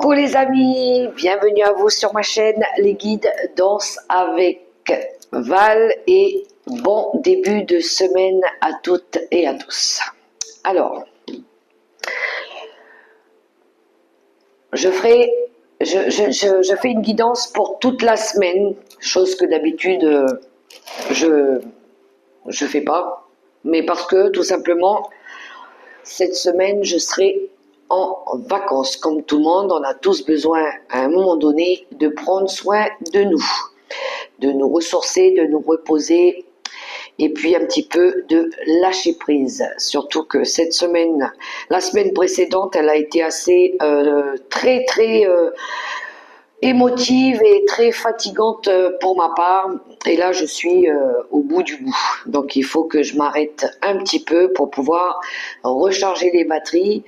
Coucou les amis, bienvenue à vous sur ma chaîne Les Guides Danse avec Val et bon début de semaine à toutes et à tous. Alors, je fais une guidance pour toute la semaine, chose que d'habitude je fais pas, mais parce que tout simplement cette semaine je serai en vacances. Comme tout le monde, on a tous besoin à un moment donné de prendre soin de nous ressourcer, de nous reposer et puis un petit peu de lâcher prise. Surtout que cette semaine, la semaine précédente, elle a été assez très émotive et très fatigante pour ma part, et là je suis au bout du bout, donc il faut que je m'arrête un petit peu pour pouvoir recharger les batteries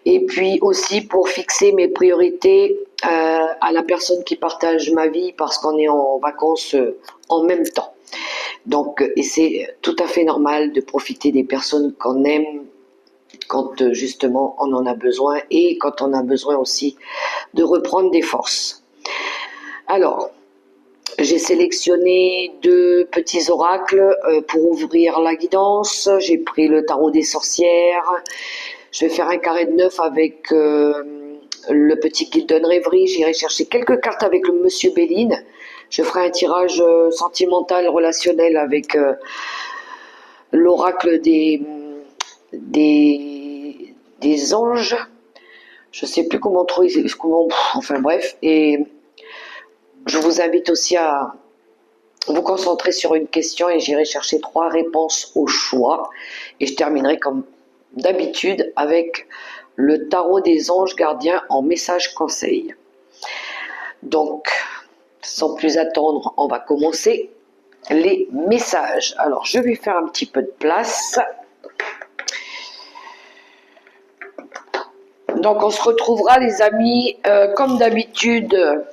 et puis aussi pour fixer mes priorités à la personne qui partage ma vie, parce qu'on est en vacances en même temps, donc et c'est tout à fait normal de profiter des personnes qu'on aime quand justement on en a besoin, et quand on a besoin aussi de reprendre des forces. Alors, j'ai sélectionné deux petits oracles pour ouvrir la guidance. J'ai pris le tarot des sorcières. Je vais faire un carré de 9 avec le petit Golden Rêverie. J'irai chercher quelques cartes avec le Monsieur Béline. Je ferai un tirage sentimental, relationnel avec l'oracle des anges. Je ne sais plus comment trouver, enfin bref. Et je vous invite aussi à vous concentrer sur une question et j'irai chercher 3 réponses au choix. Et je terminerai comme d'habitude avec le tarot des anges gardiens en message conseil. Donc, sans plus attendre, on va commencer les messages. Alors, je vais faire un petit peu de place. Donc, on se retrouvera les amis, comme d'habitude,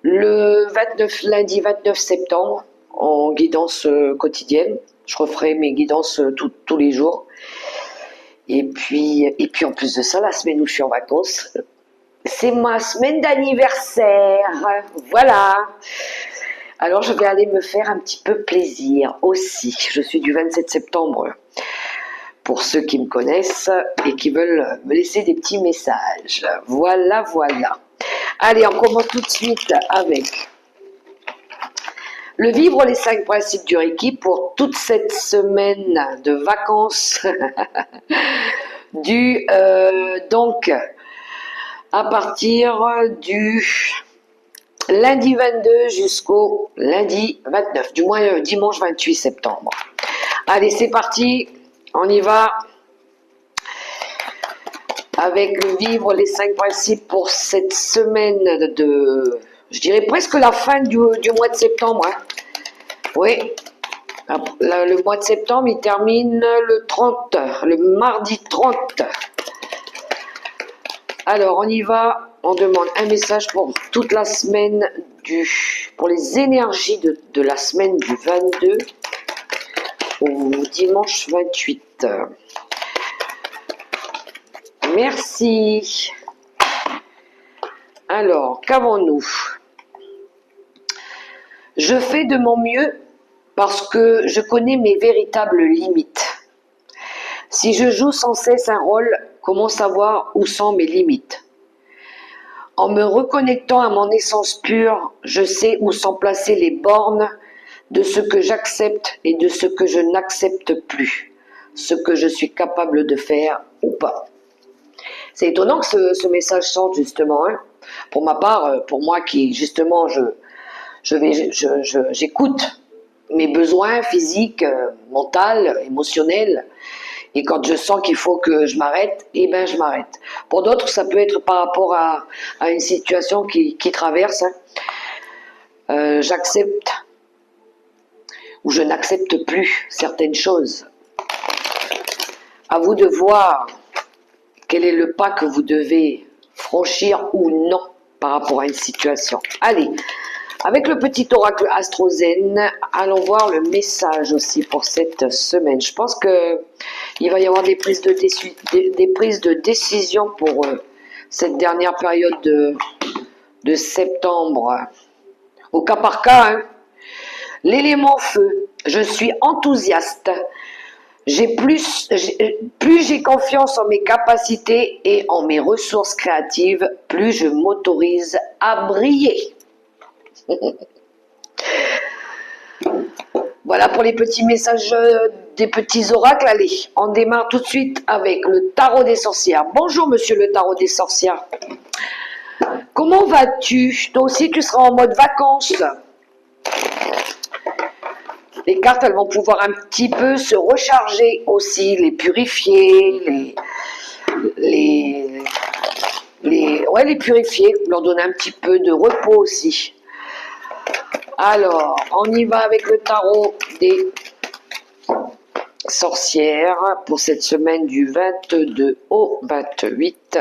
le 29, lundi 29 septembre, en guidance quotidienne. Je referai mes guidances tous les jours. Et puis en plus de ça, la semaine où je suis en vacances, c'est ma semaine d'anniversaire. Voilà. Alors je vais aller me faire un petit peu plaisir aussi. Je suis du 27 septembre, pour ceux qui me connaissent et qui veulent me laisser des petits messages. Voilà, voilà. Allez, on commence tout de suite avec le vivre les 5 principes du Reiki pour toute cette semaine de vacances donc à partir du lundi 22 jusqu'au lundi 29, du moins dimanche 28 septembre. Allez, c'est parti, on y va avec le vivre les 5 principes pour cette semaine de, je dirais presque la fin du mois de septembre. Hein. Oui, le mois de septembre, il termine le 30, le mardi 30. Alors, on y va, on demande un message pour toute la semaine pour les énergies de la semaine du 22 au dimanche 28. Merci. Alors, qu'avons-nous? Je fais de mon mieux parce que je connais mes véritables limites. Si je joue sans cesse un rôle, comment savoir où sont mes limites? En me reconnectant à mon essence pure, je sais où sont placées les bornes de ce que j'accepte et de ce que je n'accepte plus, ce que je suis capable de faire ou pas. C'est étonnant que ce message sorte justement. Hein. Pour ma part, pour moi qui justement j'écoute mes besoins physiques, mentaux, émotionnels, et quand je sens qu'il faut que je m'arrête, eh ben je m'arrête. Pour d'autres, ça peut être par rapport à une situation qui traverse. Hein. J'accepte ou je n'accepte plus certaines choses. À vous de voir quel est le pas que vous devez franchir ou non par rapport à une situation. Allez, avec le petit oracle AstroZen, allons voir le message aussi pour cette semaine. Je pense qu'il va y avoir des prises de décision cette dernière période de septembre, au cas par cas, hein. L'élément feu, je suis enthousiaste. Plus j'ai confiance en mes capacités et en mes ressources créatives, plus je m'autorise à briller. Voilà pour les petits messages des petits oracles. Allez, on démarre tout de suite avec le tarot des sorcières. Bonjour monsieur le tarot des sorcières. Comment vas-tu? Toi aussi tu seras en mode vacances. Les cartes, elles vont pouvoir un petit peu se recharger aussi, les purifier, les purifier, leur donner un petit peu de repos aussi. Alors, on y va avec le tarot des sorcières pour cette semaine du 22 au 28.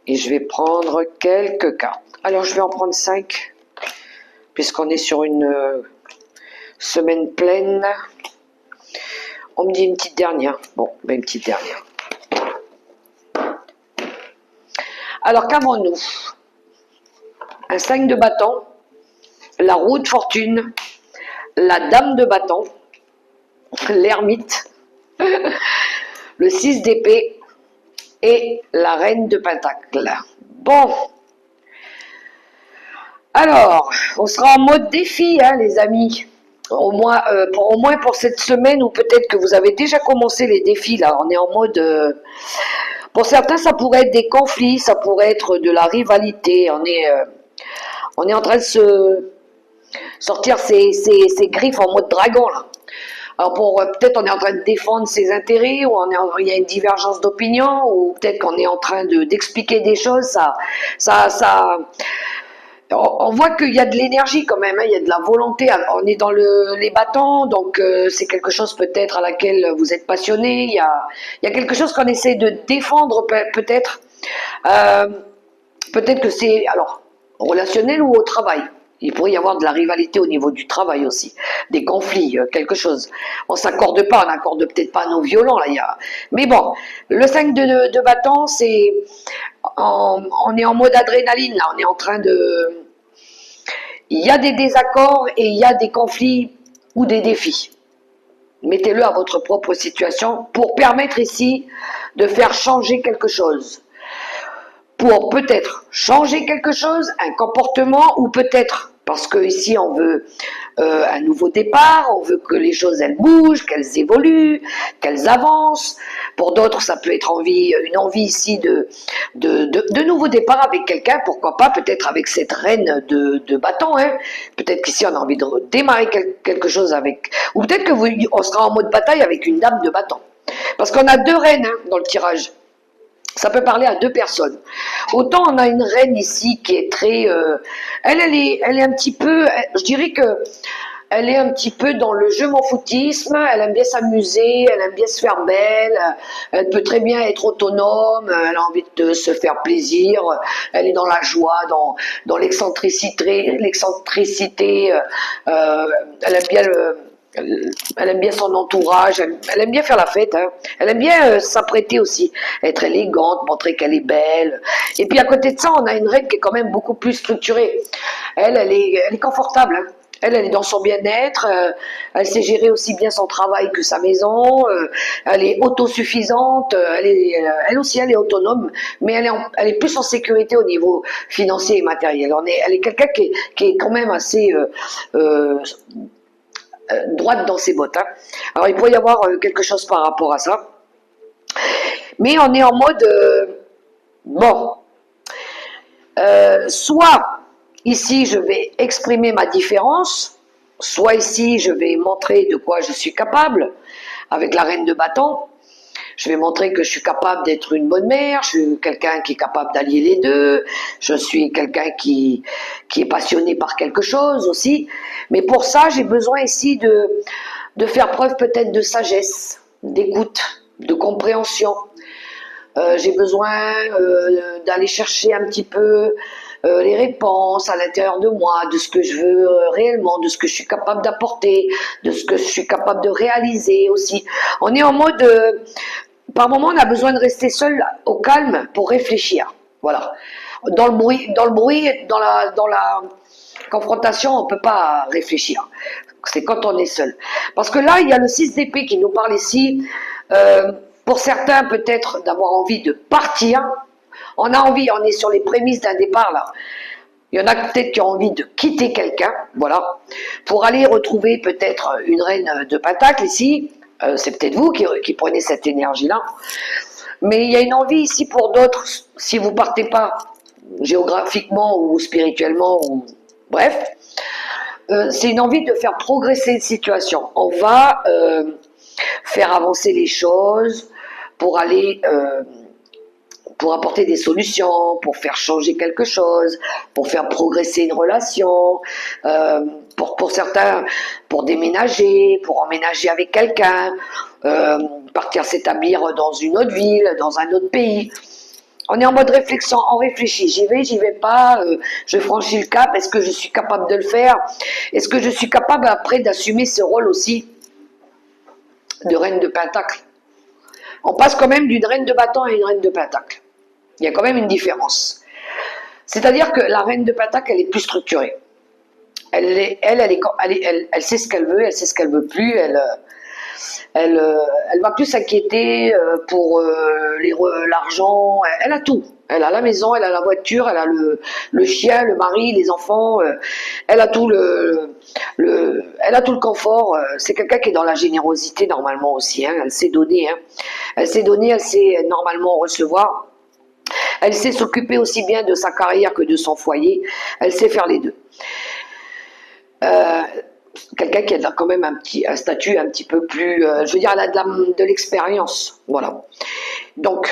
Et je vais prendre quelques cartes. Alors, je vais en prendre 5, puisqu'on est sur une semaine pleine. On me dit une petite dernière. Bon, ben une petite dernière. Alors, qu'avons-nous? Un 5 de bâton, la roue de fortune, la dame de bâton, l'ermite, le 6 d'épée et la reine de pentacle. Bon. Alors, on sera en mode défi, hein, les amis. Au moins pour cette semaine, ou peut-être que vous avez déjà commencé les défis, là. On est en mode... pour certains, ça pourrait être des conflits, ça pourrait être de la rivalité. On est en train de se sortir ses griffes en mode dragon, là. Alors peut-être on est en train de défendre ses intérêts, ou il y a une divergence d'opinion, ou peut-être qu'on est en train d'expliquer des choses. On voit qu'il y a de l'énergie quand même, hein, il y a de la volonté. On est dans les bâtons, donc c'est quelque chose peut-être à laquelle vous êtes passionné. Il y a quelque chose qu'on essaie de défendre peut-être. Peut-être que c'est alors relationnel ou au travail. Il pourrait y avoir de la rivalité au niveau du travail aussi, des conflits, quelque chose. On s'accorde pas, on n'accorde peut-être pas nos violons là. Mais bon, le 5 de bâton, c'est on est en mode adrénaline là, on est en train de... Il y a des désaccords et il y a des conflits ou des défis. Mettez-le à votre propre situation pour permettre ici de faire changer quelque chose. Pour peut-être changer quelque chose, un comportement, ou peut-être parce que ici on veut un nouveau départ, on veut que les choses elles bougent, qu'elles évoluent, qu'elles avancent. Pour d'autres, ça peut être une envie ici de nouveau départ avec quelqu'un, pourquoi pas, peut-être avec cette reine de bâton, hein. Peut-être qu'ici on a envie de démarrer quelque chose avec, ou peut-être que on sera en mode bataille avec une dame de bâton. Parce qu'on a 2 reines, hein, dans le tirage. Ça peut parler à 2 personnes. Autant on a une reine ici qui est très... elle est un petit peu... Je dirais que elle est un petit peu dans le je m'en foutisme, elle aime bien s'amuser, elle aime bien se faire belle, elle peut très bien être autonome, elle a envie de se faire plaisir, elle est dans la joie, dans l'excentricité, elle aime bien elle aime bien son entourage, elle aime bien faire la fête, hein. Elle aime bien s'apprêter aussi, être élégante, montrer qu'elle est belle. Et puis à côté de ça, on a une reine qui est quand même beaucoup plus structurée. Elle est confortable, hein. Elle est dans son bien-être, elle sait gérer aussi bien son travail que sa maison, elle est autosuffisante, elle aussi elle est autonome, mais elle est plus en sécurité au niveau financier et matériel. Elle est quelqu'un qui est quand même assez... droite dans ses bottes, hein. Alors il pourrait y avoir quelque chose par rapport à ça, mais on est en mode bon, soit ici je vais exprimer ma différence, soit ici je vais montrer de quoi je suis capable avec la reine de bâton. Je vais montrer que je suis capable d'être une bonne mère, je suis quelqu'un qui est capable d'allier les deux, je suis quelqu'un qui est passionné par quelque chose aussi. Mais pour ça, j'ai besoin ici de faire preuve peut-être de sagesse, d'écoute, de compréhension. J'ai besoin d'aller chercher un petit peu les réponses à l'intérieur de moi, de ce que je veux réellement, de ce que je suis capable d'apporter, de ce que je suis capable de réaliser aussi. On est en mode par moment, on a besoin de rester seul au calme pour réfléchir. Voilà. Dans le bruit, dans la confrontation, on ne peut pas réfléchir. C'est quand on est seul. Parce que là, il y a le 6 d'épée qui nous parle ici. Pour certains, peut-être d'avoir envie de partir. On a envie, on est sur les prémices d'un départ là. Il y en a peut-être qui ont envie de quitter quelqu'un, voilà, pour aller retrouver peut-être une reine de Pentacle ici. C'est peut-être vous qui prenez cette énergie-là. Mais il y a une envie ici pour d'autres, si vous partez pas géographiquement ou spirituellement, ou bref, c'est une envie de faire progresser une situation. On va faire avancer les choses pour aller, pour apporter des solutions, pour faire changer quelque chose, pour faire progresser une relation, pour certains, pour déménager, pour emménager avec quelqu'un, partir s'établir dans une autre ville, dans un autre pays. On est en mode réflexion, on réfléchit, j'y vais pas, je franchis le cap, est-ce que je suis capable de le faire? Est-ce que je suis capable après d'assumer ce rôle aussi de reine de Pentacle? On passe quand même d'une reine de bâton à une reine de Pentacle. Il y a quand même une différence. C'est-à-dire que la reine de Pentacle, elle est plus structurée. Elle sait ce qu'elle veut, elle sait ce qu'elle veut plus, elle va plus s'inquiéter pour l'argent, elle a tout. Elle a la maison, elle a la voiture, elle a le chien, le mari, les enfants, elle a tout elle a tout le confort. C'est quelqu'un qui est dans la générosité normalement aussi, hein, elle sait donner. Hein. Elle sait donner, elle sait normalement recevoir. Elle sait s'occuper aussi bien de sa carrière que de son foyer. Elle sait faire les deux. Quelqu'un qui a quand même un statut un petit peu plus, je veux dire, elle a de l'expérience, voilà. Donc,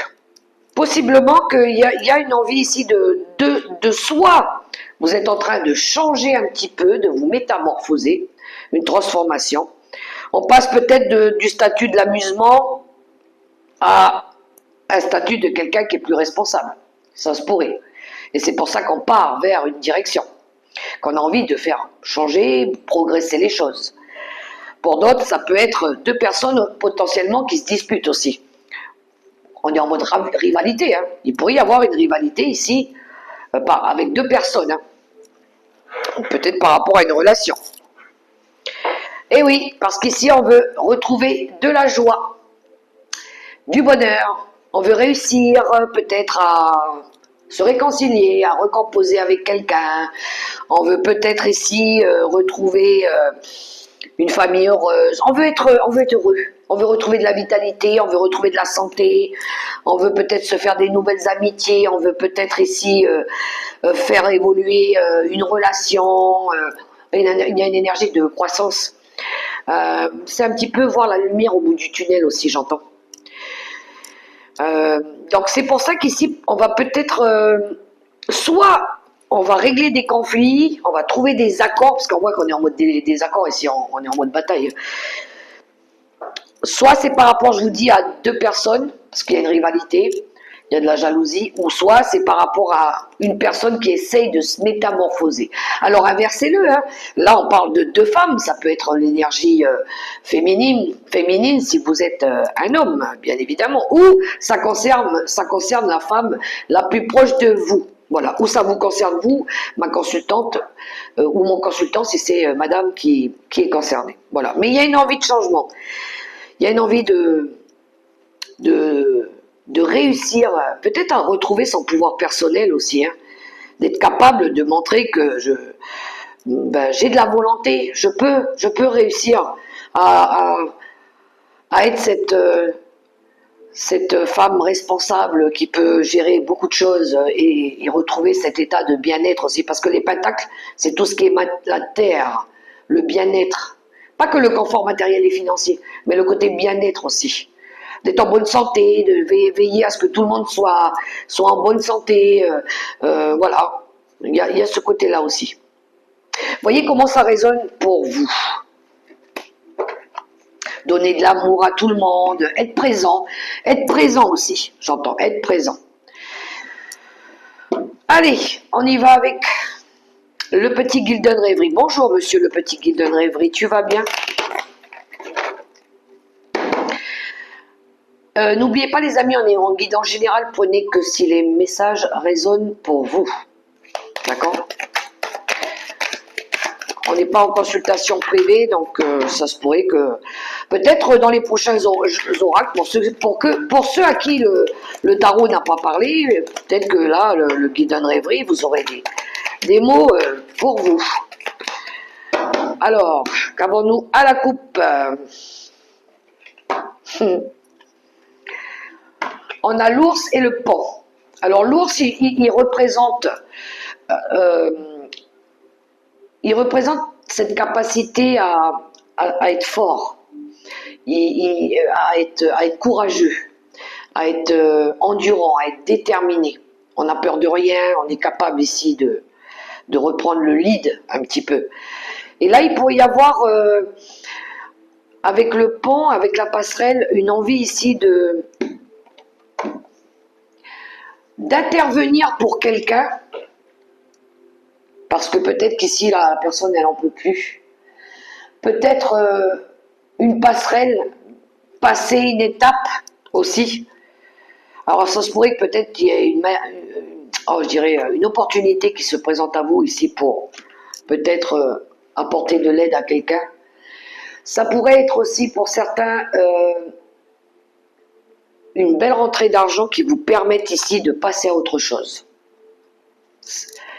possiblement qu'il y a une envie ici de soi. Vous êtes en train de changer un petit peu, de vous métamorphoser, une transformation. On passe peut-être du statut de l'amusement à un statut de quelqu'un qui est plus responsable. Ça se pourrait. Et c'est pour ça qu'on part vers une direction, qu'on a envie de faire changer, progresser les choses. Pour d'autres, ça peut être deux personnes potentiellement qui se disputent aussi. On est en mode rivalité. Hein. Il pourrait y avoir une rivalité ici avec deux personnes. Hein. Peut-être par rapport à une relation. Et oui, parce qu'ici, on veut retrouver de la joie, du bonheur. On veut réussir peut-être à se réconcilier, à recomposer avec quelqu'un. On veut peut-être ici retrouver une famille heureuse. On veut être heureux. On veut retrouver de la vitalité, on veut retrouver de la santé. On veut peut-être se faire des nouvelles amitiés. On veut peut-être ici faire évoluer une relation. Il y a une énergie de croissance. C'est un petit peu voir la lumière au bout du tunnel aussi, j'entends. Donc c'est pour ça qu'ici, on va peut-être soit on va régler des conflits, on va trouver des accords, parce qu'on voit qu'on est en mode des accords ici, on est en mode bataille. Soit c'est par rapport, je vous dis, à deux personnes, parce qu'il y a une rivalité, il y a de la jalousie, ou soit c'est par rapport à une personne qui essaye de se métamorphoser. Alors inversez-le, hein. Là on parle de deux femmes, ça peut être l'énergie féminine si vous êtes un homme, bien évidemment, ou ça concerne la femme la plus proche de vous. Voilà, ou ça vous concerne vous, ma consultante, ou mon consultant si c'est madame qui est concernée. Voilà, mais il y a une envie de changement, il y a une envie de réussir, peut-être à retrouver son pouvoir personnel aussi, hein, d'être capable de montrer que j'ai de la volonté, je peux réussir à être cette femme responsable qui peut gérer beaucoup de choses et retrouver cet état de bien-être aussi, parce que les pentacles, c'est tout ce qui est la terre, le bien-être, pas que le confort matériel et financier, mais le côté bien-être aussi. D'être en bonne santé, de veiller à ce que tout le monde soit en bonne santé, voilà, il y a ce côté-là aussi. Voyez comment ça résonne pour vous. Donner de l'amour à tout le monde, être présent aussi, j'entends, être présent. Allez, on y va avec le petit Gilden Rêverie. Bonjour monsieur le petit Gilden Rêverie, tu vas bien? N'oubliez pas les amis, on est en guide en général, prenez que si les messages résonnent pour vous. D'accord? On n'est pas en consultation privée, donc ça se pourrait que peut-être dans les prochains oracles, pour ceux à qui le tarot n'a pas parlé, peut-être que là, le guide en rêverie, vous aurez des mots pour vous. Alors, qu'avons-nous à la coupe? On a l'ours et le pan. Alors l'ours, il représente cette capacité à être fort, à être courageux, à être endurant, à être déterminé. On n'a peur de rien, on est capable ici de reprendre le lead un petit peu. Et là, il pourrait y avoir, avec le pont, avec la passerelle, une envie ici d'intervenir pour quelqu'un, parce que peut-être qu'ici, la personne, elle n'en peut plus. Peut-être une passerelle, passer une étape aussi. Alors, ça se pourrait que peut-être qu'il y ait une opportunité qui se présente à vous ici pour peut-être apporter de l'aide à quelqu'un. Ça pourrait être aussi pour certains une belle rentrée d'argent qui vous permette ici de passer à autre chose.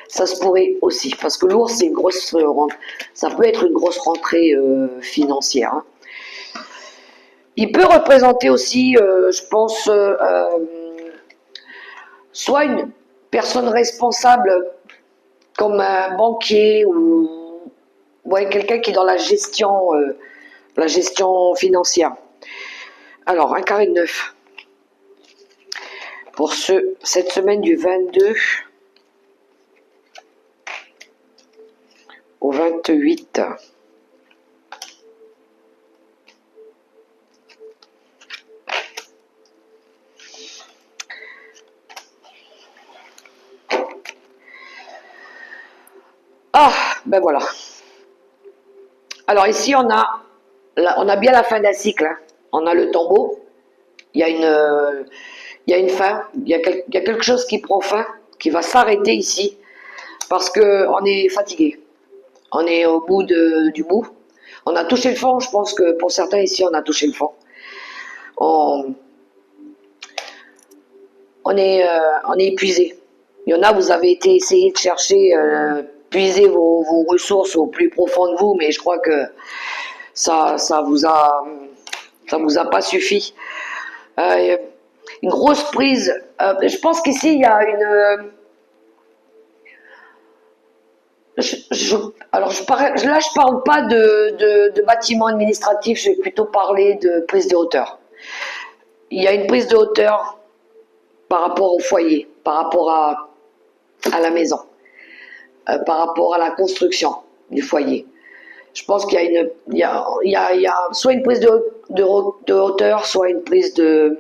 Ça se pourrait aussi, parce que l'ours, c'est une grosse ça peut être une grosse rentrée financière. Hein. Il peut représenter aussi, je pense, soit une personne responsable comme un banquier ou quelqu'un qui est dans la gestion financière. Alors, un carré de 9. Pour cette semaine du 22 au 28. Ah, ben voilà. Alors ici, on a bien la fin d'un cycle. Hein. On a le tombeau. Il y a une fin. Il y a quelque chose qui prend fin, qui va s'arrêter ici, parce qu'on est fatigué. On est au bout du bout. On a touché le fond. Je pense que pour certains ici, on a touché le fond. On est épuisé. Il y en a, vous avez essayé de chercher, puiser vos ressources au plus profond de vous, mais je crois que ça vous a pas suffi. Une grosse prise. Je pense qu'ici il y a une. Là, je parle pas de bâtiment administratif. Je vais plutôt parler de prise de hauteur. Il y a une prise de hauteur par rapport au foyer, par rapport à la maison, par rapport à la construction du foyer. Je pense qu'il y a soit une prise de hauteur, soit une prise de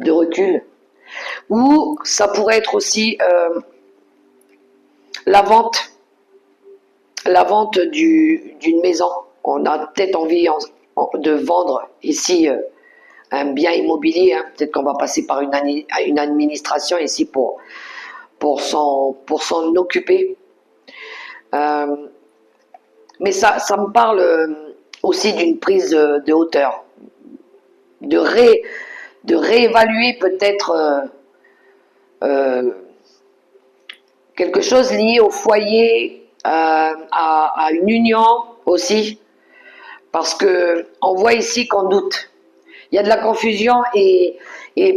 recul. Ou ça pourrait être aussi la vente d'une maison. On a peut-être envie de vendre ici un bien immobilier. Hein. Peut-être qu'on va passer par une administration ici pour s'en occuper. Mais ça me parle aussi d'une prise de hauteur, de réévaluer peut-être quelque chose lié au foyer, à une union aussi, parce que on voit ici qu'on doute. Il y a de la confusion et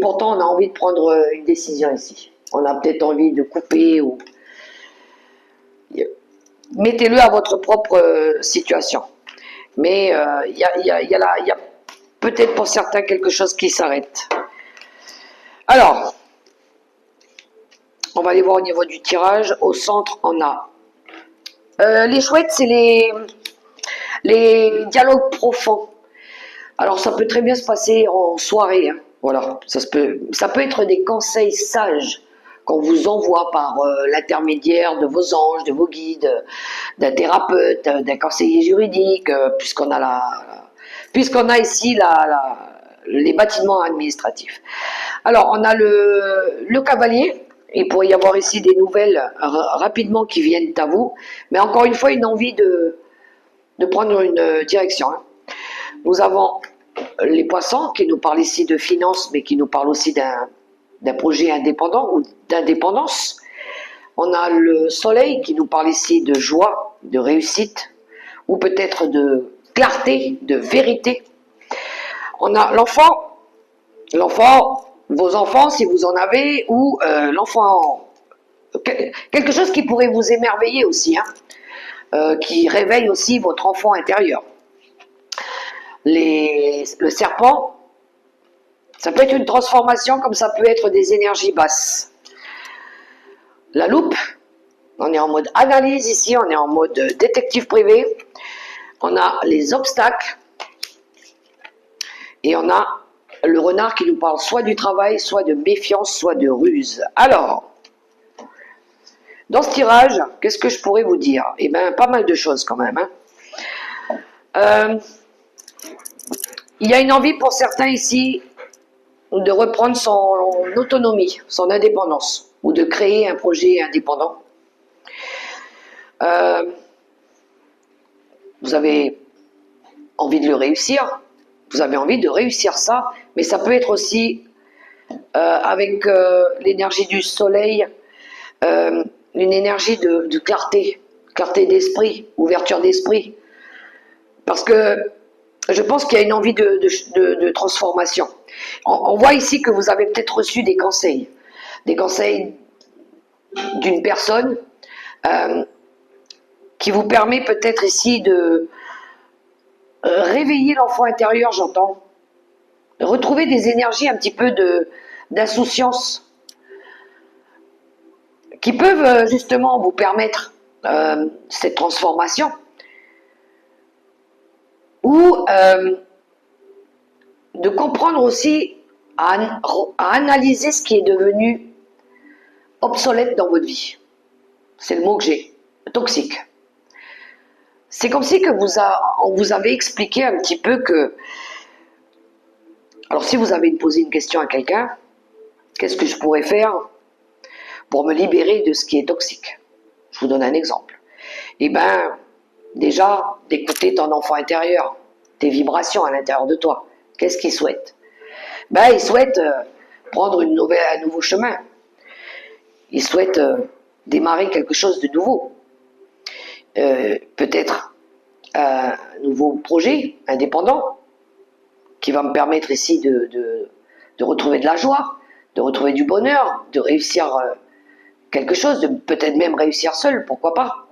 pourtant on a envie de prendre une décision ici. On a peut-être envie de couper ou mettez-le à votre propre situation. Mais il y a peut-être pour certains quelque chose qui s'arrête. Alors, on va aller voir au niveau du tirage. Au centre, on a les chouettes, c'est les dialogues profonds. Alors, ça peut très bien se passer en soirée. Hein. Voilà, ça peut être des conseils sages qu'on vous envoie par l'intermédiaire de vos anges, de vos guides, d'un thérapeute, d'un conseiller juridique, puisqu'on a ici les bâtiments administratifs. Alors, on a le cavalier. Il pourrait y avoir ici des nouvelles rapidement qui viennent à vous. Mais encore une fois, une envie de prendre une direction. Hein. Nous avons les poissons qui nous parlent ici de finances, mais qui nous parlent aussi d'un projet indépendant ou d'indépendance. On a le soleil qui nous parle ici de joie, de réussite, ou peut-être de clarté, de vérité. On a l'enfant, vos enfants si vous en avez, ou l'enfant, quelque chose qui pourrait vous émerveiller aussi, hein, qui réveille aussi votre enfant intérieur. Le serpent, ça peut être une transformation comme ça peut être des énergies basses. La loupe, on est en mode analyse ici, on est en mode détective privé. On a les obstacles et on a le renard qui nous parle soit du travail, soit de méfiance, soit de ruse. Alors, dans ce tirage, qu'est-ce que je pourrais vous dire? Eh bien, pas mal de choses quand même. Hein. Il y a une envie pour certains ici de reprendre son autonomie, son indépendance, ou de créer un projet indépendant. Vous avez envie de le réussir, vous avez envie de réussir ça, mais ça peut être aussi avec l'énergie du soleil, une énergie de clarté, clarté d'esprit, ouverture d'esprit, parce que je pense qu'il y a une envie de transformation. On voit ici que vous avez peut-être reçu des conseils d'une personne qui vous permet peut-être ici de réveiller l'enfant intérieur, j'entends, de retrouver des énergies un petit peu d'insouciance qui peuvent justement vous permettre cette transformation ou de comprendre aussi à analyser ce qui est devenu obsolète dans votre vie. C'est le mot que j'ai, toxique. C'est comme si on vous avait expliqué un petit peu que... Alors si vous avez posé une question à quelqu'un, qu'est-ce que je pourrais faire pour me libérer de ce qui est toxique? Je vous donne un exemple. Eh bien, déjà, d'écouter ton enfant intérieur, tes vibrations à l'intérieur de toi. Qu'est-ce qu'il souhaite? Ben, il souhaite prendre un nouveau chemin. Il souhaite démarrer quelque chose de nouveau. Peut-être un nouveau projet indépendant qui va me permettre ici de retrouver de la joie, de retrouver du bonheur, de réussir quelque chose, de peut-être même réussir seul, pourquoi pas,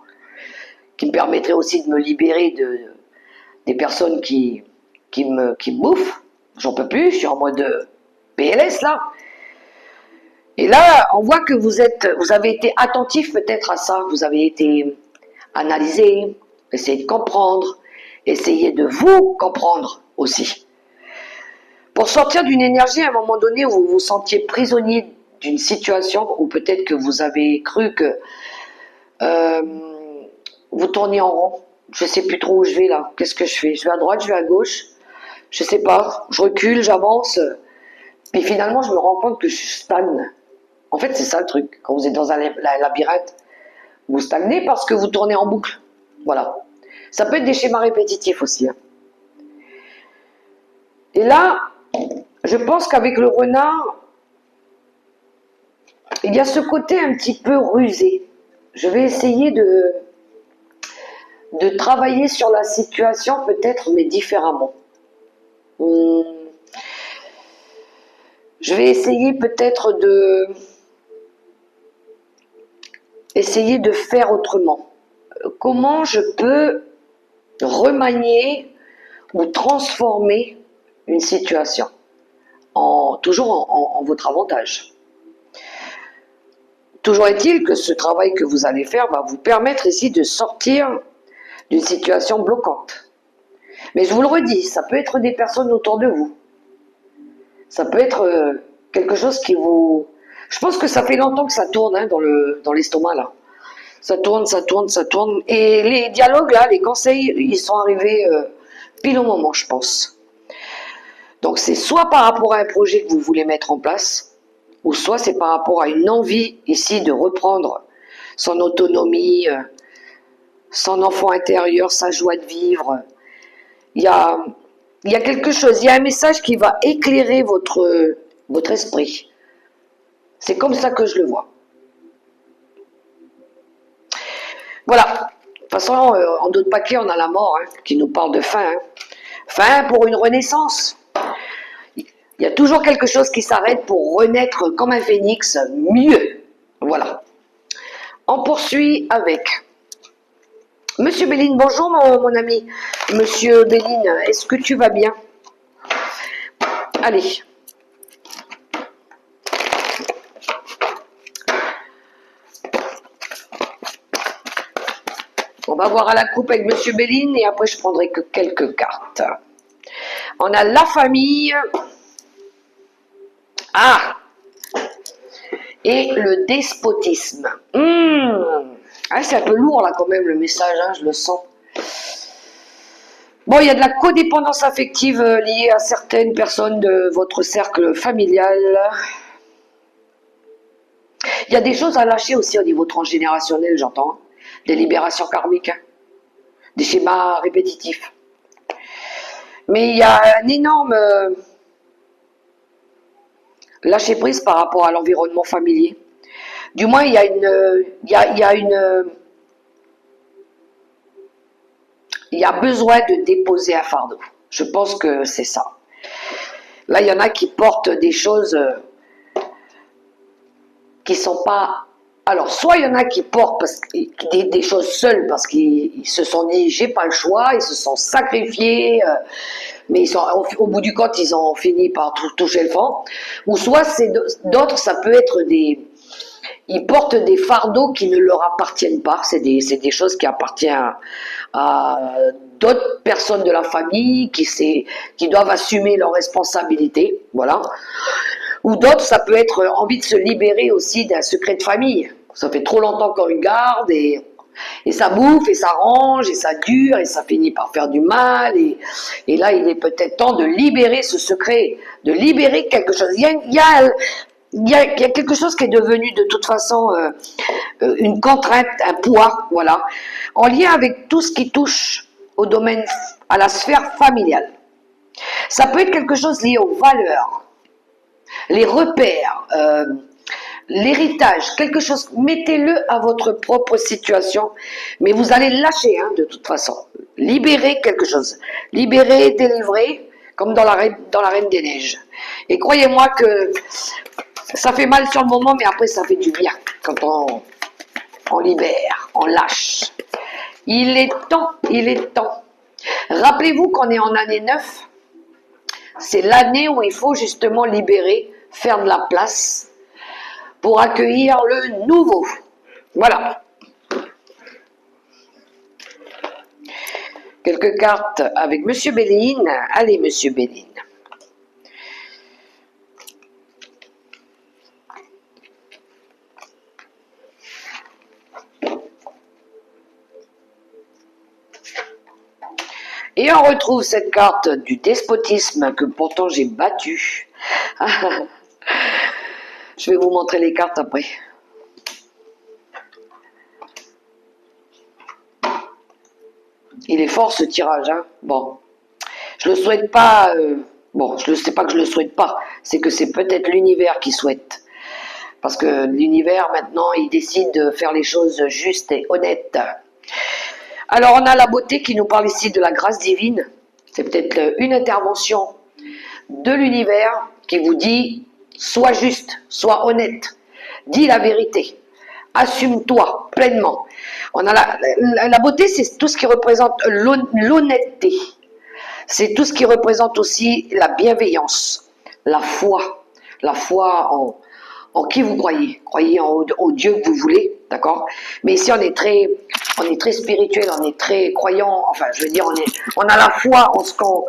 qui me permettrait aussi de me libérer des personnes qui me bouffent. J'en peux plus, je suis en mode PLS là. Et là, on voit que vous avez été attentif peut-être à ça, vous avez été analysé, essayé de comprendre, essayé de vous comprendre aussi. Pour sortir d'une énergie à un moment donné où vous vous sentiez prisonnier d'une situation, ou peut-être que vous avez cru que vous tourniez en rond. Je ne sais plus trop où je vais là, qu'est-ce que je fais? Je vais à droite, je vais à gauche, je ne sais pas, je recule, j'avance, puis finalement je me rends compte que je stagne. En fait, c'est ça le truc, quand vous êtes dans un labyrinthe, vous stagnez parce que vous tournez en boucle. Voilà. Ça peut être des schémas répétitifs aussi. Hein. Et là, je pense qu'avec le renard, il y a ce côté un petit peu rusé. Je vais essayer de travailler sur la situation peut-être, mais différemment. Je vais essayer peut-être essayer de faire autrement. Comment je peux remanier ou transformer une situation toujours en votre avantage. Toujours est-il que ce travail que vous allez faire va vous permettre ici de sortir d'une situation bloquante. Mais je vous le redis, ça peut être des personnes autour de vous. Ça peut être quelque chose qui vous... Je pense que ça fait longtemps que ça tourne hein, dans l'estomac là. Ça tourne, ça tourne, ça tourne. Et les dialogues là, les conseils, ils sont arrivés pile au moment, je pense. Donc c'est soit par rapport à un projet que vous voulez mettre en place, ou soit c'est par rapport à une envie ici de reprendre son autonomie, son enfant intérieur, sa joie de vivre. Il y a quelque chose, il y a un message qui va éclairer votre esprit. C'est comme ça que je le vois. Voilà. De toute façon, en d'autres paquets, on a la mort, hein, qui nous parle de fin. Hein. Fin pour une renaissance. Il y a toujours quelque chose qui s'arrête pour renaître comme un phénix, mieux. Voilà. On poursuit avec Monsieur Béline. Bonjour mon ami. Monsieur Béline, est-ce que tu vas bien? Allez. On va voir à la coupe avec Monsieur Béline et après je prendrai que quelques cartes. On a la famille. Ah! Et le despotisme. Ah, c'est un peu lourd là quand même le message, hein, je le sens. Bon, il y a de la codépendance affective liée à certaines personnes de votre cercle familial. Il y a des choses à lâcher aussi au niveau transgénérationnel, j'entends. Des libérations karmiques, hein. Des schémas répétitifs. Mais il y a un énorme lâcher prise par rapport à l'environnement familier. Du moins, il y a besoin de déposer un fardeau. Je pense que c'est ça. Là, il y en a qui portent des choses qui sont pas... Alors, soit il y en a qui portent des choses seules parce qu'ils se sont dit, j'ai pas le choix, ils se sont sacrifiés, mais ils sont, au bout du compte, ils ont fini par toucher le fond. Ou soit c'est d'autres, ça peut être des... Ils portent des fardeaux qui ne leur appartiennent pas. C'est des choses qui appartiennent à d'autres personnes de la famille qui doivent assumer leurs responsabilités. Voilà. Ou d'autres, ça peut être envie de se libérer aussi d'un secret de famille. Ça fait trop longtemps qu'on le garde et ça bouffe et ça range et ça dure et ça finit par faire du mal. Et là, il est peut-être temps de libérer ce secret, de libérer quelque chose. Il y a quelque chose qui est devenu de toute façon une contrainte, un poids, voilà, en lien avec tout ce qui touche au domaine, à la sphère familiale. Ça peut être quelque chose lié aux valeurs, les repères, l'héritage, quelque chose, mettez-le à votre propre situation, mais vous allez lâcher, hein, de toute façon. Libérer quelque chose. Libérer, délivrer, comme dans la Reine des Neiges. Et croyez-moi que ça fait mal sur le moment, mais après ça fait du bien quand on libère, on lâche. Il est temps, il est temps. Rappelez-vous qu'on est en année 9. C'est l'année où il faut justement libérer, faire de la place pour accueillir le nouveau. Voilà. Quelques cartes avec Monsieur Béline. Allez, Monsieur Béline. Et on retrouve cette carte du despotisme que pourtant j'ai battue. Je vais vous montrer les cartes après. Il est fort ce tirage, hein. Bon, je le souhaite pas. Bon, je ne sais pas que je le souhaite pas. C'est que c'est peut-être l'univers qui souhaite. Parce que l'univers maintenant, il décide de faire les choses justes et honnêtes. Alors on a la beauté qui nous parle ici de la grâce divine. C'est peut-être une intervention de l'univers qui vous dit sois juste, sois honnête, dis la vérité, assume-toi pleinement. On a la beauté, c'est tout ce qui représente l'honnêteté. C'est tout ce qui représente aussi la bienveillance, la foi en qui vous croyez. Croyez au Dieu que vous voulez, d'accord? Mais ici, on est très spirituel, on est très croyant. Enfin, je veux dire, on a la foi en ce qu'on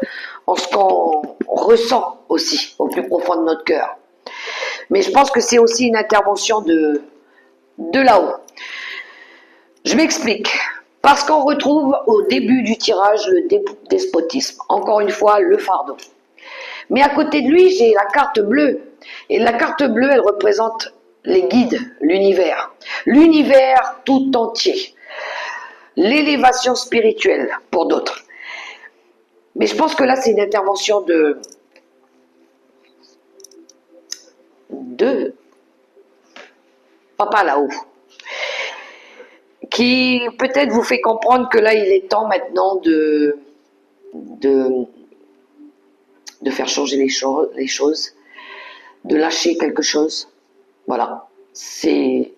ressent aussi, au plus profond de notre cœur. Mais je pense que c'est aussi une intervention de là-haut. Je m'explique. Parce qu'on retrouve au début du tirage le despotisme. Encore une fois, le fardeau. Mais à côté de lui, j'ai la carte bleue. Et la carte bleue, elle représente les guides, l'univers. L'univers tout entier. L'élévation spirituelle pour d'autres. Mais je pense que là, c'est une intervention de papa là-haut, qui peut-être vous fait comprendre que là, il est temps maintenant de faire changer les choses, de lâcher quelque chose. Voilà. S'il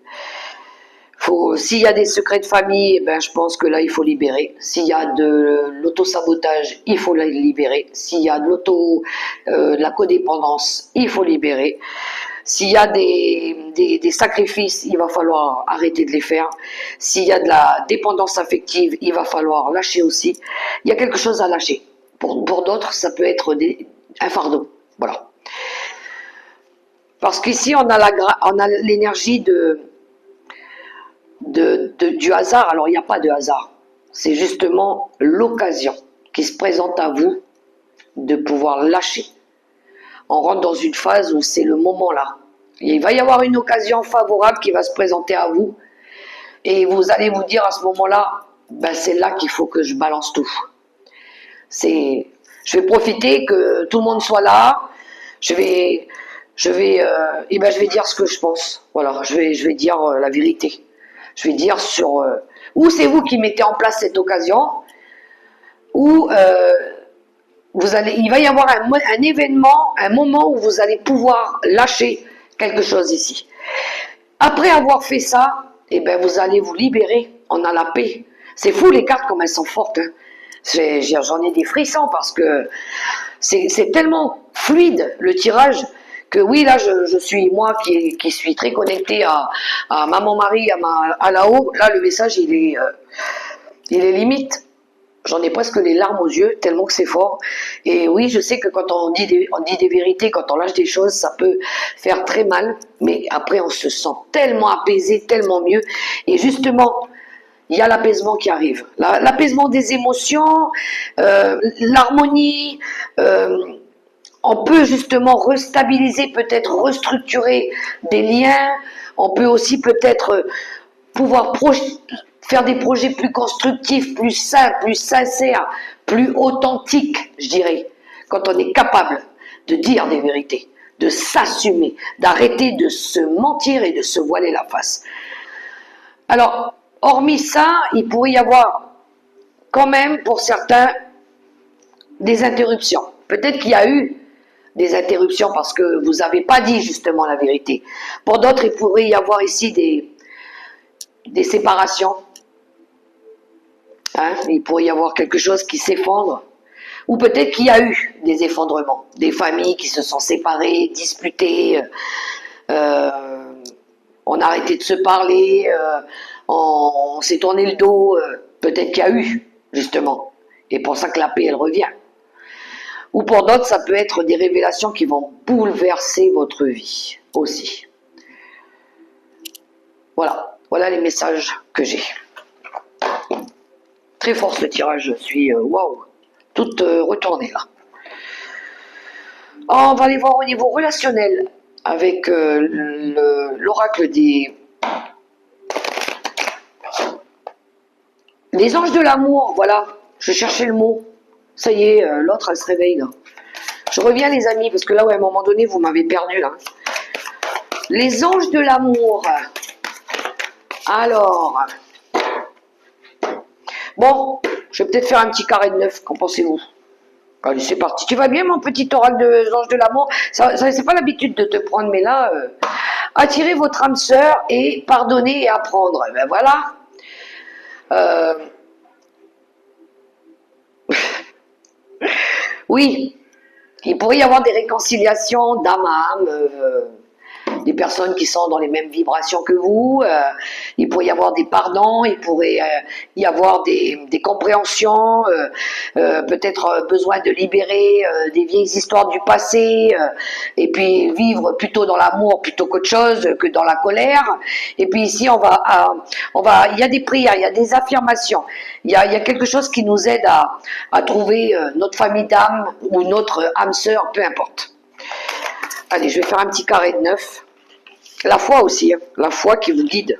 y a des secrets de famille, ben, je pense que là, il faut libérer. S'il y a de l'autosabotage, il faut la libérer. S'il y a de la codépendance, il faut libérer. S'il y a des sacrifices, il va falloir arrêter de les faire. S'il y a de la dépendance affective, il va falloir lâcher aussi. Il y a quelque chose à lâcher. Pour d'autres, ça peut être un fardeau. Voilà. Parce qu'ici, on a l'énergie du hasard. Alors, il n'y a pas de hasard. C'est justement l'occasion qui se présente à vous de pouvoir lâcher. On rentre dans une phase où c'est le moment là. Il va y avoir une occasion favorable qui va se présenter à vous. Et vous allez vous dire à ce moment-là, ben c'est là qu'il faut que je balance tout. Je vais profiter que tout le monde soit là. Je vais dire ce que je pense. Voilà, je vais dire la vérité. Je vais dire sur où c'est vous qui mettez en place cette occasion, où il va y avoir un événement, un moment où vous allez pouvoir lâcher quelque chose ici. Après avoir fait ça, eh ben vous allez vous libérer. On a la paix. C'est fou les cartes comme elles sont fortes. Hein. J'en ai des frissons parce que c'est tellement fluide le tirage que oui, là, je suis moi qui suis très connecté à Maman Marie, à là-haut. Là, le message, il est limite. J'en ai presque les larmes aux yeux, tellement que c'est fort. Et oui, je sais que quand on dit des vérités, quand on lâche des choses, ça peut faire très mal. Mais après, on se sent tellement apaisé, tellement mieux. Et justement, il y a l'apaisement qui arrive. L'apaisement des émotions, l'harmonie. On peut justement restabiliser, peut-être restructurer des liens. On peut aussi peut-être pouvoir faire des projets plus constructifs, plus sains, plus sincères, plus authentiques, je dirais, quand on est capable de dire des vérités, de s'assumer, d'arrêter de se mentir et de se voiler la face. Alors, hormis ça, il pourrait y avoir quand même pour certains des interruptions. Peut-être qu'il y a eu des interruptions parce que vous n'avez pas dit justement la vérité. Pour d'autres, il pourrait y avoir ici des séparations. Hein, il pourrait y avoir quelque chose qui s'effondre. Ou peut-être qu'il y a eu des effondrements. Des familles qui se sont séparées, disputées. On a arrêté de se parler. On s'est tourné le dos. Peut-être qu'il y a eu, justement. Et pour ça que la paix, elle revient. Ou pour d'autres, ça peut être des révélations qui vont bouleverser votre vie aussi. Voilà les messages que j'ai. Très fort ce tirage, je suis waouh, toute retournée là. On va aller voir au niveau relationnel avec l'oracle des anges de l'amour. Voilà, je cherchais le mot. Ça y est, l'autre elle se réveille là. Je reviens les amis parce que là, ouais, à un moment donné, vous m'avez perdu là. Les anges de l'amour. Alors, bon, je vais peut-être faire un petit carré de 9, qu'en pensez-vous? Allez, c'est parti. Tu vas bien, mon petit oracle des anges de l'amour? Ça c'est pas l'habitude de te prendre, mais là, attirez votre âme sœur et pardonner et apprendre. Ben voilà. Oui, il pourrait y avoir des réconciliations d'âme à âme, des personnes qui sont dans les mêmes vibrations que vous, il pourrait y avoir des pardons, il pourrait y avoir des compréhensions, peut-être besoin de libérer des vieilles histoires du passé, et puis vivre plutôt dans l'amour plutôt qu'autre chose que dans la colère. Et puis ici, il y a des prières, il y a des affirmations, il y a quelque chose qui nous aide à trouver notre famille d'âme ou notre âme sœur, peu importe. Allez, je vais faire un petit carré de 9. La foi aussi, hein, la foi qui vous guide.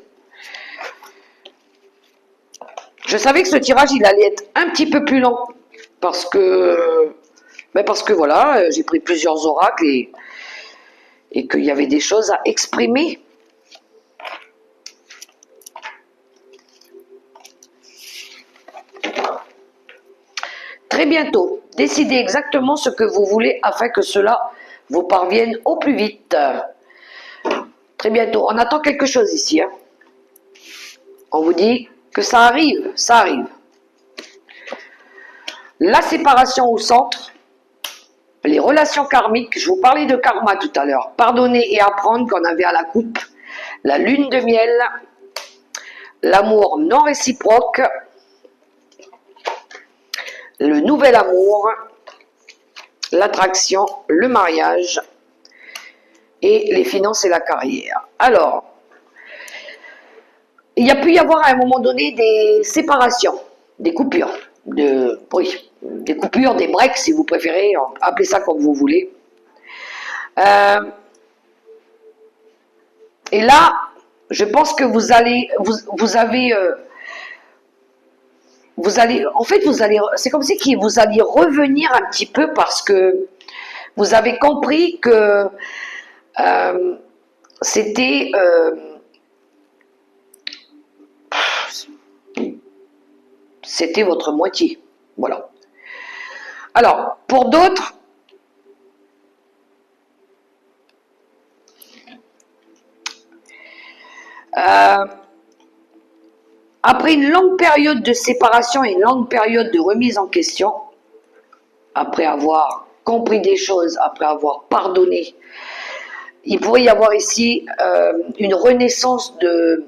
Je savais que ce tirage, il allait être un petit peu plus long, parce que voilà, j'ai pris plusieurs oracles et qu'il y avait des choses à exprimer. Très bientôt, décidez exactement ce que vous voulez afin que cela vous parvienne au plus vite. Très bientôt, on attend quelque chose ici. Hein. On vous dit que ça arrive, ça arrive. La séparation au centre, les relations karmiques, je vous parlais de karma tout à l'heure, pardonner et apprendre qu'on avait à la coupe, la lune de miel, l'amour non réciproque, le nouvel amour, l'attraction, le mariage et les finances et la carrière. Alors, il y a pu y avoir à un moment donné des séparations, des coupures, des coupures, des breaks si vous préférez, appelez ça comme vous voulez. Et là, je pense que c'est comme si vous alliez revenir un petit peu parce que vous avez compris que c'était votre moitié. Voilà. Alors, pour d'autres, après une longue période de séparation et une longue période de remise en question, après avoir compris des choses, après avoir pardonné, il pourrait y avoir ici une renaissance de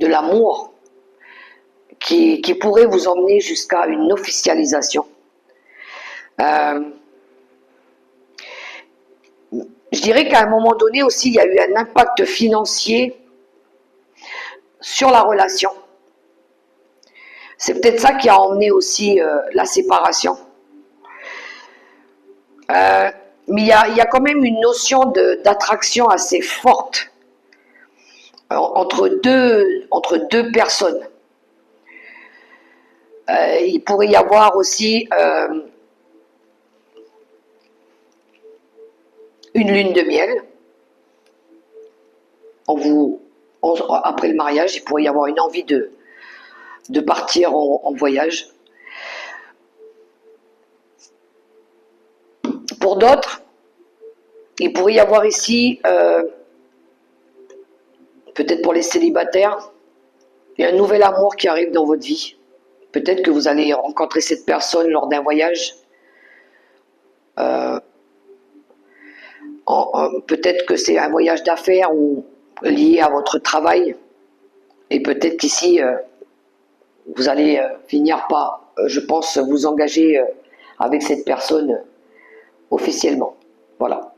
l'amour qui pourrait vous emmener jusqu'à une officialisation. Je dirais qu'à un moment donné aussi, il y a eu un impact financier sur la relation. C'est peut-être ça qui a emmené aussi la séparation. Mais il y a quand même une notion d'attraction assez forte entre deux personnes. Il pourrait y avoir aussi une lune de miel. Après le mariage, il pourrait y avoir une envie de partir en voyage. Pour d'autres, il pourrait y avoir ici, peut-être pour les célibataires, il y a un nouvel amour qui arrive dans votre vie. Peut-être que vous allez rencontrer cette personne lors d'un voyage. Peut-être que c'est un voyage d'affaires ou lié à votre travail. Et peut-être qu'ici, vous allez finir par, je pense, vous engager avec cette personne officiellement. Voilà.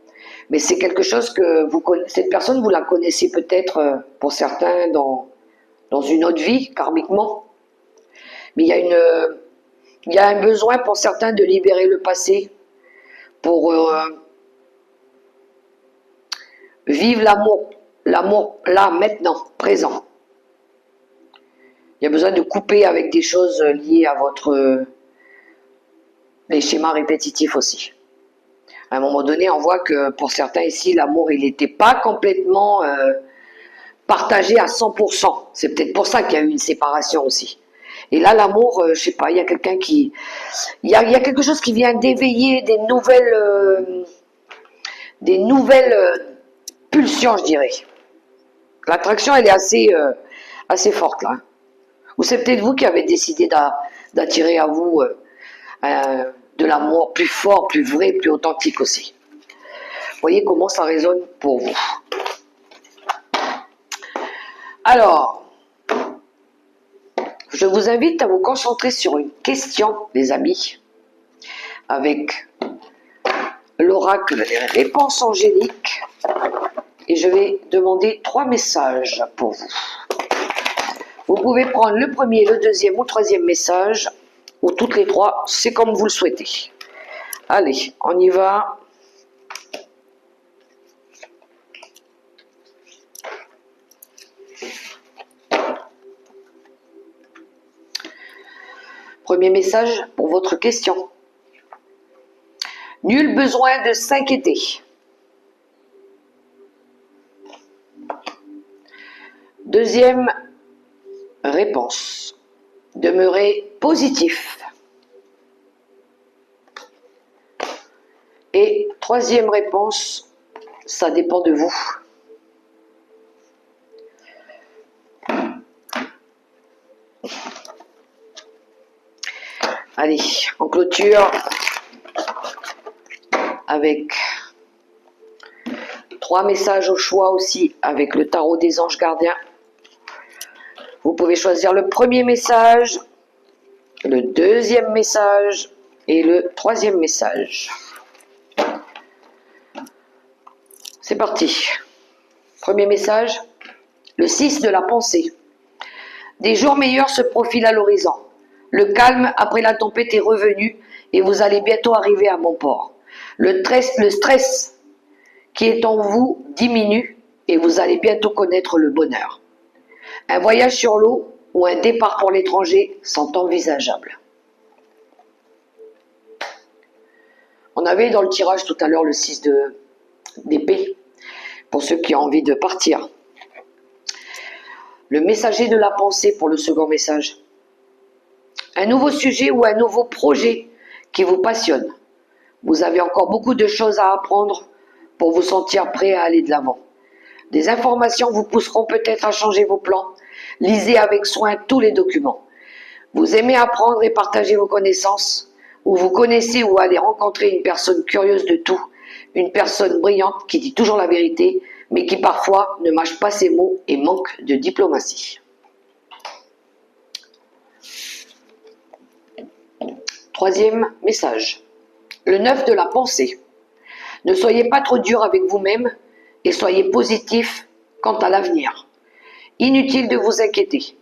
Mais c'est quelque chose que cette personne, vous la connaissez peut-être pour certains dans une autre vie, karmiquement. Mais il y a un besoin pour certains de libérer le passé pour vivre l'amour là, maintenant, présent. Il y a besoin de couper avec des choses liées à les schémas répétitifs aussi. À un moment donné, on voit que pour certains ici, l'amour, il n'était pas complètement partagé à 100%. C'est peut-être pour ça qu'il y a eu une séparation aussi. Et là, l'amour, je sais pas, il y a quelqu'un il y a quelque chose qui vient d'éveiller des nouvelles pulsions, je dirais. L'attraction, elle est assez forte là. Ou c'est peut-être vous qui avez décidé d'attirer à vous de l'amour plus fort, plus vrai, plus authentique aussi. Voyez comment ça résonne pour vous. Alors, je vous invite à vous concentrer sur une question, les amis, avec l'oracle des réponses angéliques. Et je vais demander 3 messages pour vous. Vous pouvez prendre le premier, le deuxième ou le troisième message, ou toutes les 3, c'est comme vous le souhaitez. Allez, on y va. Premier message pour votre question. Nul besoin de s'inquiéter. Deuxième réponse. Demeurez positif. Et troisième réponse, ça dépend de vous. Allez, on clôture avec 3 messages au choix aussi avec le tarot des anges gardiens. Vous pouvez choisir le premier message, le deuxième message et le troisième message. C'est parti. Premier message, le 6 de la pensée. Des jours meilleurs se profilent à l'horizon. Le calme après la tempête est revenu et vous allez bientôt arriver à bon port. Le stress qui est en vous diminue et vous allez bientôt connaître le bonheur. Un voyage sur l'eau ou un départ pour l'étranger sont envisageables. On avait dans le tirage tout à l'heure le 6 d'épée, pour ceux qui ont envie de partir. Le messager de la pensée pour le second message. Un nouveau sujet ou un nouveau projet qui vous passionne. Vous avez encore beaucoup de choses à apprendre pour vous sentir prêt à aller de l'avant. Des informations vous pousseront peut-être à changer vos plans. Lisez avec soin tous les documents. Vous aimez apprendre et partager vos connaissances, ou vous connaissez ou allez rencontrer une personne curieuse de tout, une personne brillante qui dit toujours la vérité, mais qui parfois ne mâche pas ses mots et manque de diplomatie. Troisième message. Le 9 de la pensée. Ne soyez pas trop dur avec vous-même et soyez positif quant à l'avenir. Inutile de vous inquiéter.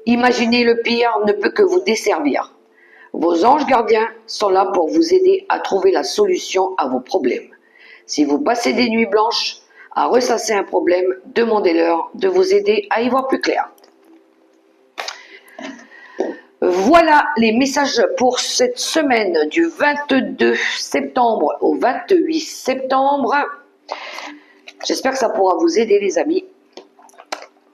Imaginer le pire ne peut que vous desservir. Vos anges gardiens sont là pour vous aider à trouver la solution à vos problèmes. Si vous passez des nuits blanches à ressasser un problème, demandez-leur de vous aider à y voir plus clair. Voilà les messages pour cette semaine du 22 septembre au 28 septembre. J'espère que ça pourra vous aider les amis.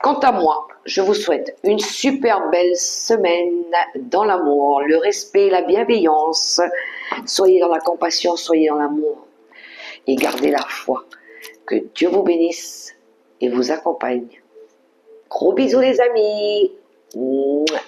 Quant à moi, je vous souhaite une super belle semaine dans l'amour, le respect, la bienveillance. Soyez dans la compassion, soyez dans l'amour et gardez la foi. Que Dieu vous bénisse et vous accompagne. Gros bisous les amis. Mouah.